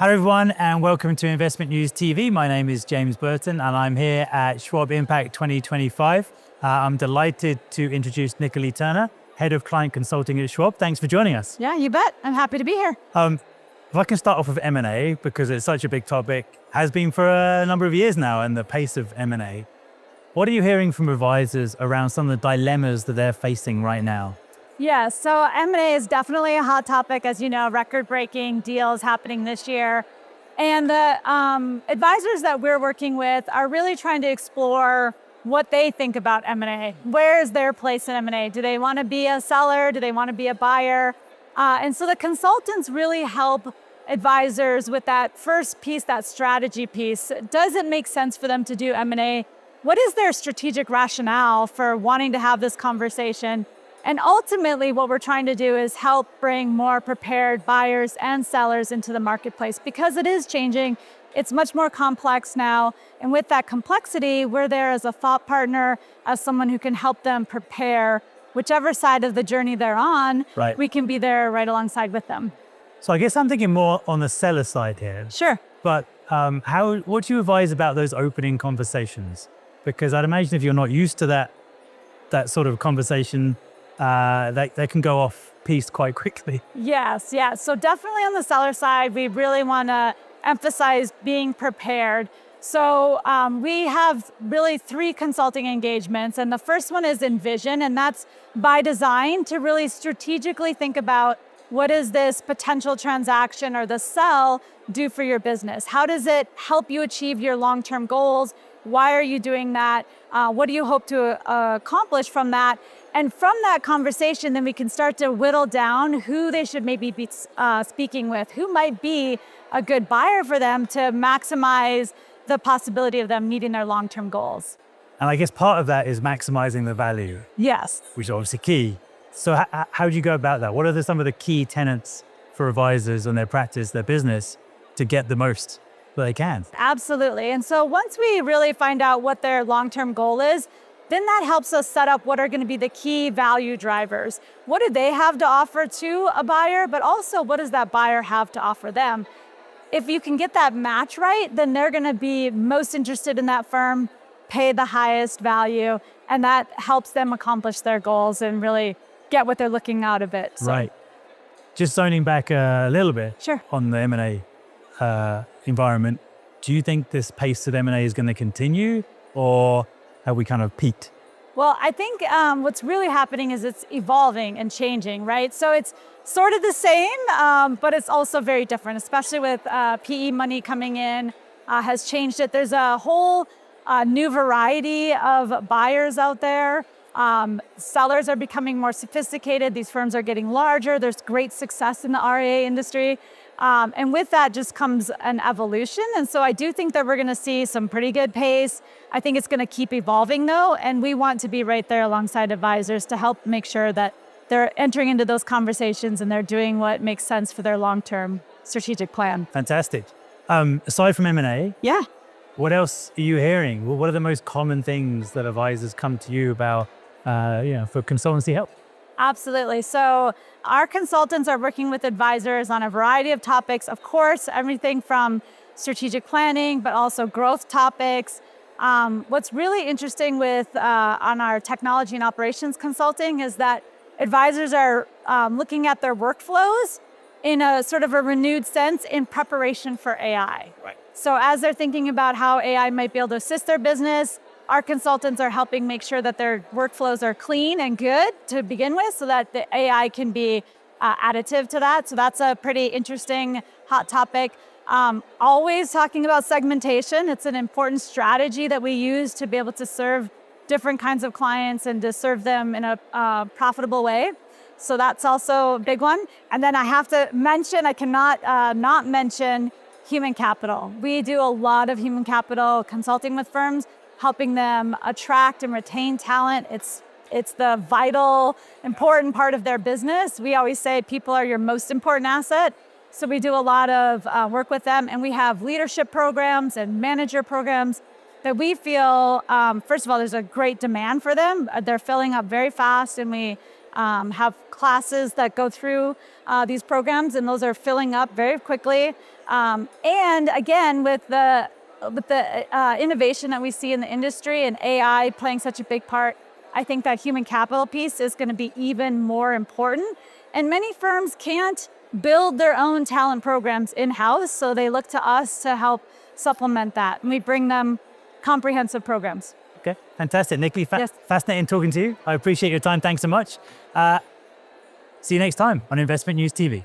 Hello everyone and welcome to Investment News TV. My name is James Burton and I'm here at Schwab Impact 2025. I'm delighted to introduce Nikolee Turner, Head of Client Consulting at Schwab. Thanks for joining us. Yeah, you bet. I'm happy to be here. If I can start off with M&A, because it's such a big topic, has been for a number of years now, and the pace of M&A. What are you hearing from advisors around some of the dilemmas that they're facing right now? Yeah, so M&A is definitely a hot topic. As you know, record-breaking deals happening this year. And the advisors that we're working with are really trying to explore what they think about M&A. Where is their place in M&A? Do they want to be a seller? Do they want to be a buyer? And so the consultants really help advisors with that first piece, that strategy piece. Does it make sense for them to do M&A? What is their strategic rationale for wanting to have this conversation? And ultimately, what we're trying to do is help bring more prepared buyers and sellers into the marketplace because it is changing. It's much more complex now. And with that complexity, we're there as a thought partner, as someone who can help them prepare whichever side of the journey they're on. Right. We can be there right alongside with them. So I guess I'm thinking more on the seller side here. Sure. But what do you advise about those opening conversations? Because I'd imagine if you're not used to that sort of conversation, they can go off piste quite quickly. Yes. So definitely on the seller side, we really want to emphasize being prepared. So we have really 3 consulting engagements, and the first one is Envision, and that's by design to really strategically think about what is this potential transaction or the sell do for your business? How does it help you achieve your long-term goals? Why are you doing that? What do you hope to accomplish from that? And from that conversation, then we can start to whittle down who they should maybe be speaking with, who might be a good buyer for them to maximize the possibility of them meeting their long-term goals. And I guess part of that is maximizing the value. Yes. Which is obviously key. So how do you go about that? What are some of the key tenets for advisors on their practice, their business, to get the most that they can? Absolutely. And so once we really find out what their long-term goal is, then that helps us set up what are going to be the key value drivers. What do they have to offer to a buyer, but also what does that buyer have to offer them? If you can get that match right, then they're going to be most interested in that firm, pay the highest value, and that helps them accomplish their goals and really get what they're looking out of it. So. Right. Just zoning back a little bit Sure. on the M&A environment, do you think this pace of M&A is going to continue, or have we kind of peaked? Well, I think what's really happening is it's evolving and changing, right? So it's sort of the same, but it's also very different, especially with PE money coming in, has changed it. There's a whole new variety of buyers out there. Sellers are becoming more sophisticated. These firms are getting larger. There's great success in the RIA industry. And with that just comes an evolution. And so I do think that we're going to see some pretty good pace. I think it's going to keep evolving though. And we want to be right there alongside advisors to help make sure that they're entering into those conversations and they're doing what makes sense for their long-term strategic plan. Fantastic. Aside from M&A, Yeah. what else are you hearing? What are the most common things that advisors come to you about for consultancy help? Absolutely. So our consultants are working with advisors on a variety of topics. Of course, everything from strategic planning, but also growth topics. What's really interesting with on our technology and operations consulting is that advisors are looking at their workflows in a sort of a renewed sense in preparation for AI. Right. So as they're thinking about how AI might be able to assist their business, our consultants are helping make sure that their workflows are clean and good to begin with so that the AI can be additive to that. So that's a pretty interesting hot topic. Always talking about segmentation. It's an important strategy that we use to be able to serve different kinds of clients and to serve them in a profitable way. So that's also a big one. And then I have to mention, I cannot not mention human capital. We do a lot of human capital consulting with firms, helping them attract and retain talent. It's the vital, important part of their business. We always say people are your most important asset. So we do a lot of work with them, and we have leadership programs and manager programs that we feel, first of all, there's a great demand for them. They're filling up very fast, and we have classes that go through these programs, and those are filling up very quickly. And again, with the innovation that we see in the industry and AI playing such a big part, I think that human capital piece is going to be even more important. And many firms can't build their own talent programs in-house, so they look to us to help supplement that. And we bring them comprehensive programs. Okay, fantastic. Nikolee, Yes. fascinating talking to you. I appreciate your time. Thanks so much. See you next time on Investment News TV.